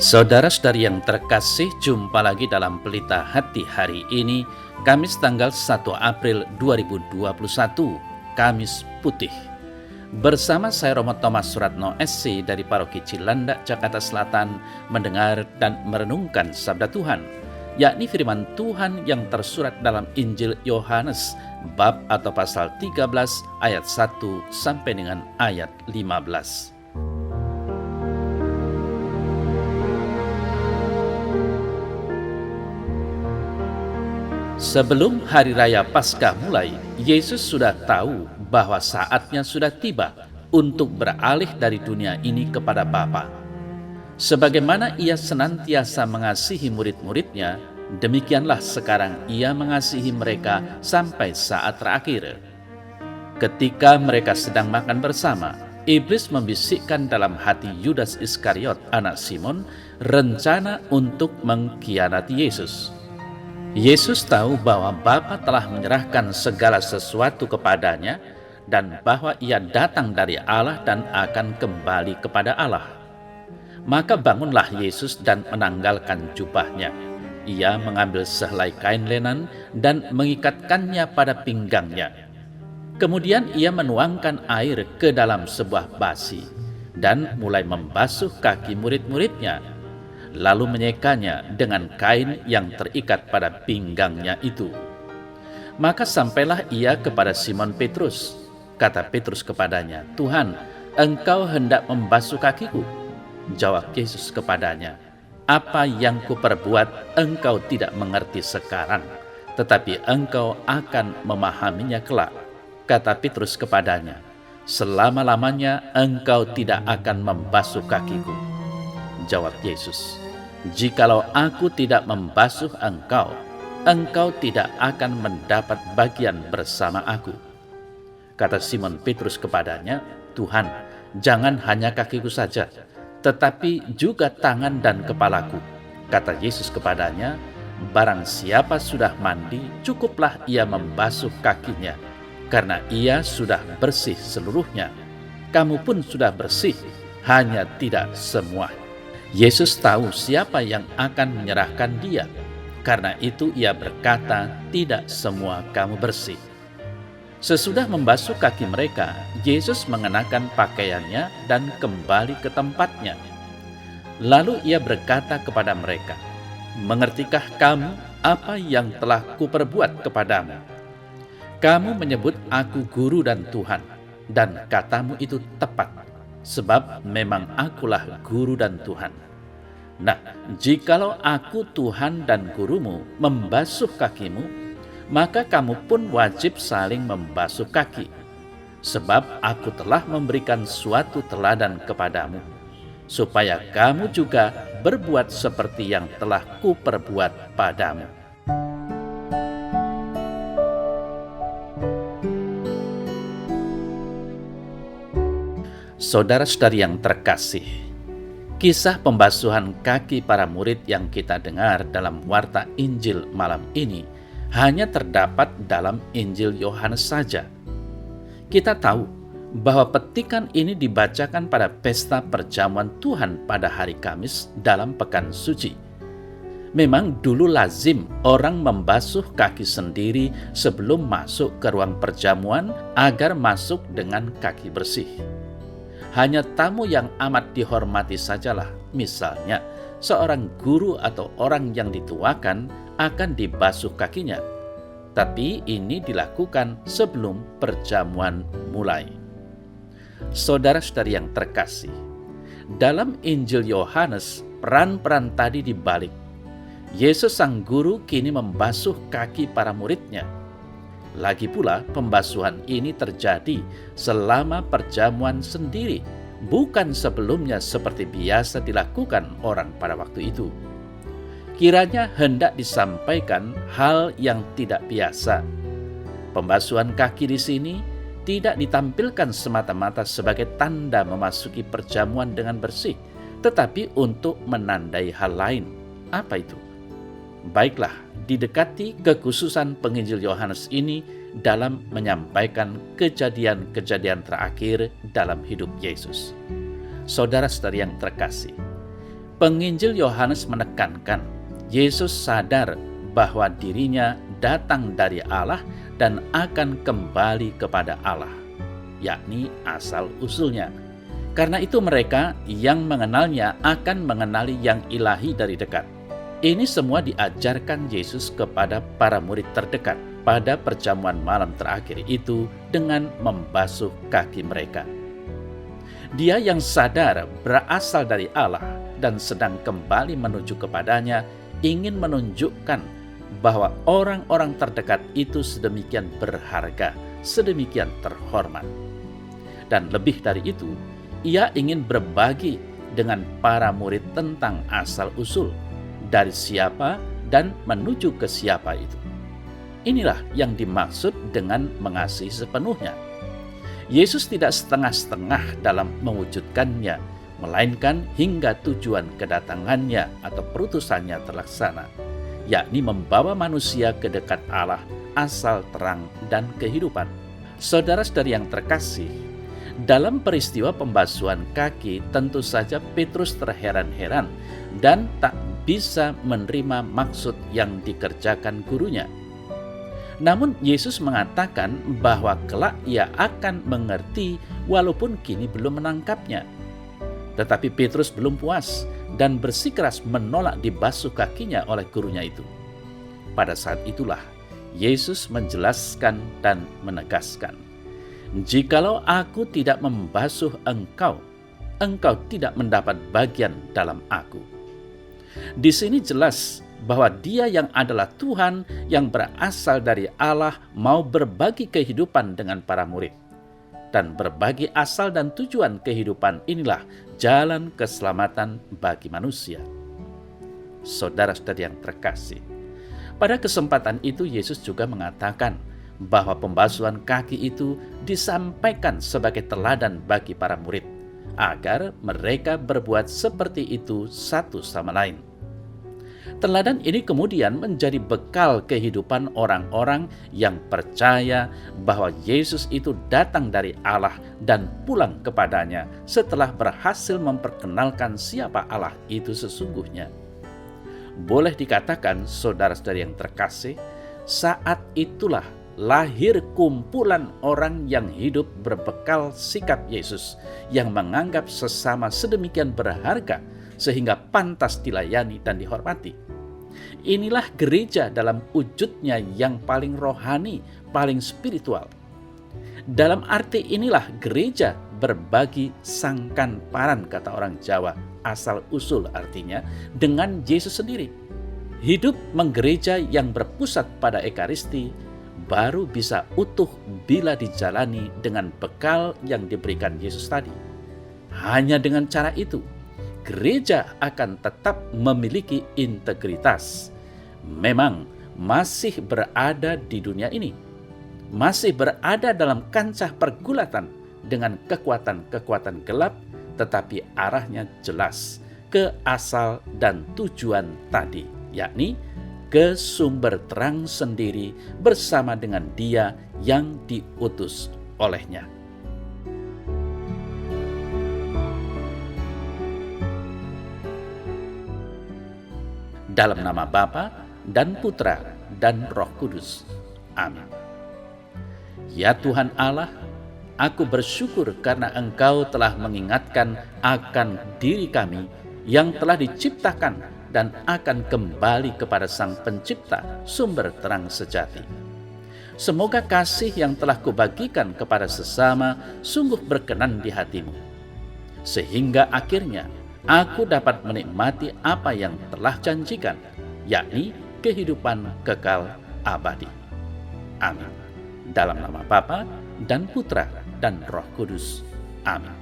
Saudara-saudari yang terkasih, jumpa lagi dalam Pelita Hati hari ini, Kamis tanggal 1 April 2021, Kamis Putih. Bersama saya Romo Thomas Suratno SC dari Paroki Cilandak, Jakarta Selatan, mendengar dan merenungkan Sabda Tuhan, yakni firman Tuhan yang tersurat dalam Injil Yohanes, bab atau pasal 13 ayat 1 sampai dengan ayat 15. Sebelum hari raya Paskah mulai, Yesus sudah tahu bahwa saatnya sudah tiba untuk beralih dari dunia ini kepada Bapa. Sebagaimana ia senantiasa mengasihi murid-muridnya, demikianlah sekarang ia mengasihi mereka sampai saat terakhir. Ketika mereka sedang makan bersama, iblis membisikkan dalam hati Yudas Iskariot, anak Simon, rencana untuk mengkhianati Yesus. Yesus tahu bahwa Bapa telah menyerahkan segala sesuatu kepadanya dan bahwa ia datang dari Allah dan akan kembali kepada Allah. Maka bangunlah Yesus dan menanggalkan jubahnya. Ia mengambil sehelai kain lenan dan mengikatkannya pada pinggangnya. Kemudian ia menuangkan air ke dalam sebuah basi dan mulai membasuh kaki murid-muridnya, lalu menyekanya dengan kain yang terikat pada pinggangnya itu. Maka sampailah ia kepada Simon Petrus. Kata Petrus kepadanya, "Tuhan, engkau hendak membasuh kakiku?" Jawab Yesus kepadanya, "Apa yang kuperbuat engkau tidak mengerti sekarang, tetapi engkau akan memahaminya kelak." Kata Petrus kepadanya, "Selama-lamanya engkau tidak akan membasuh kakiku." Jawab Yesus, "Jikalau aku tidak membasuh engkau, engkau tidak akan mendapat bagian bersama aku." Kata Simon Petrus kepadanya, "Tuhan, jangan hanya kakiku saja, tetapi juga tangan dan kepalaku." Kata Yesus kepadanya, "Barang siapa sudah mandi, cukuplah ia membasuh kakinya, karena ia sudah bersih seluruhnya. Kamu pun sudah bersih, hanya tidak semua." Yesus tahu siapa yang akan menyerahkan dia. Karena itu ia berkata, "Tidak semua kamu bersih." Sesudah membasuh kaki mereka, Yesus mengenakan pakaiannya dan kembali ke tempatnya. Lalu ia berkata kepada mereka, "Mengertikah kamu apa yang telah kuperbuat kepadamu? Kamu menyebut aku guru dan Tuhan, dan katamu itu tepat, sebab memang akulah guru dan Tuhan. Nah, jikalau aku Tuhan dan gurumu membasuh kakimu, maka kamu pun wajib saling membasuh kaki. Sebab aku telah memberikan suatu teladan kepadamu, supaya kamu juga berbuat seperti yang telah kuperbuat padamu." Saudara-saudari yang terkasih, kisah pembasuhan kaki para murid yang kita dengar dalam warta Injil malam ini hanya terdapat dalam Injil Yohanes saja. Kita tahu bahwa petikan ini dibacakan pada pesta perjamuan Tuhan pada hari Kamis dalam Pekan Suci. Memang dulu lazim orang membasuh kaki sendiri sebelum masuk ke ruang perjamuan agar masuk dengan kaki bersih. Hanya tamu yang amat dihormati sajalah, misalnya seorang guru atau orang yang dituakan, akan dibasuh kakinya. Tapi ini dilakukan sebelum perjamuan mulai. Saudara-saudari yang terkasih, dalam Injil Yohanes, peran-peran tadi dibalik. Yesus sang guru kini membasuh kaki para muridnya. Lagi pula, pembasuhan ini terjadi selama perjamuan sendiri, bukan sebelumnya seperti biasa dilakukan orang pada waktu itu. Kiranya hendak disampaikan hal yang tidak biasa. Pembasuhan kaki di sini tidak ditampilkan semata-mata sebagai tanda memasuki perjamuan dengan bersih, tetapi untuk menandai hal lain. Apa itu? Baiklah, didekati kekhususan penginjil Yohanes ini dalam menyampaikan kejadian-kejadian terakhir dalam hidup Yesus. Saudara-saudari yang terkasih, Penginjil Yohanes menekankan, Yesus sadar bahwa dirinya datang dari Allah dan akan kembali kepada Allah, yakni asal-usulnya. Karena itu mereka yang mengenalnya akan mengenali yang ilahi dari dekat. Ini semua diajarkan Yesus kepada para murid terdekat pada perjamuan malam terakhir itu dengan membasuh kaki mereka. Dia yang sadar berasal dari Allah dan sedang kembali menuju kepadanya ingin menunjukkan bahwa orang-orang terdekat itu sedemikian berharga, sedemikian terhormat. Dan lebih dari itu, ia ingin berbagi dengan para murid tentang asal-usul, dari siapa dan menuju ke siapa itu. Inilah yang dimaksud dengan mengasihi sepenuhnya. Yesus tidak setengah-setengah dalam mewujudkannya, melainkan hingga tujuan kedatangannya atau perutusannya terlaksana, yakni membawa manusia ke dekat Allah, asal terang dan kehidupan. Saudara-saudari yang terkasih, dalam peristiwa pembasuhan kaki tentu saja Petrus terheran-heran dan tak bisa menerima maksud yang dikerjakan gurunya. Namun Yesus mengatakan bahwa kelak ia akan mengerti walaupun kini belum menangkapnya. Tetapi Petrus belum puas dan bersikeras menolak dibasuh kakinya oleh gurunya itu. Pada saat itulah Yesus menjelaskan dan menegaskan, "Jikalau aku tidak membasuh engkau, engkau tidak mendapat bagian dalam aku." Di sini jelas bahwa Dia yang adalah Tuhan yang berasal dari Allah mau berbagi kehidupan dengan para murid. Dan berbagi asal dan tujuan kehidupan inilah jalan keselamatan bagi manusia. Saudara-saudari yang terkasih, pada kesempatan itu Yesus juga mengatakan bahwa pembasuhan kaki itu disampaikan sebagai teladan bagi para murid, agar mereka berbuat seperti itu satu sama lain. Teladan ini kemudian menjadi bekal kehidupan orang-orang yang percaya bahwa Yesus itu datang dari Allah dan pulang kepadanya setelah berhasil memperkenalkan siapa Allah itu sesungguhnya. Boleh dikatakan, saudara-saudari yang terkasih, saat itulah lahir kumpulan orang yang hidup berbekal sikap Yesus, yang menganggap sesama sedemikian berharga sehingga pantas dilayani dan dihormati. Inilah gereja dalam wujudnya yang paling rohani, paling spiritual. Dalam arti inilah gereja berbagi sangkan paran, kata orang Jawa, asal usul artinya, dengan Yesus sendiri. Hidup menggereja yang berpusat pada Ekaristi baru bisa utuh bila dijalani dengan bekal yang diberikan Yesus tadi. Hanya dengan cara itu, gereja akan tetap memiliki integritas. Memang masih berada di dunia ini, masih berada dalam kancah pergulatan dengan kekuatan-kekuatan gelap, tetapi arahnya jelas ke asal dan tujuan tadi, yakni ke sumber terang sendiri bersama dengan Dia yang diutus olehnya. Dalam nama Bapa dan Putra dan Roh Kudus. Amin. Ya Tuhan Allah, aku bersyukur karena Engkau telah mengingatkan akan diri kami yang telah diciptakan dan akan kembali kepada Sang Pencipta, sumber terang sejati. Semoga kasih yang telah kubagikan kepada sesama sungguh berkenan di hati-Mu, sehingga akhirnya aku dapat menikmati apa yang telah janjikan, yakni kehidupan kekal abadi. Amin. Dalam nama Bapa dan Putra dan Roh Kudus. Amin.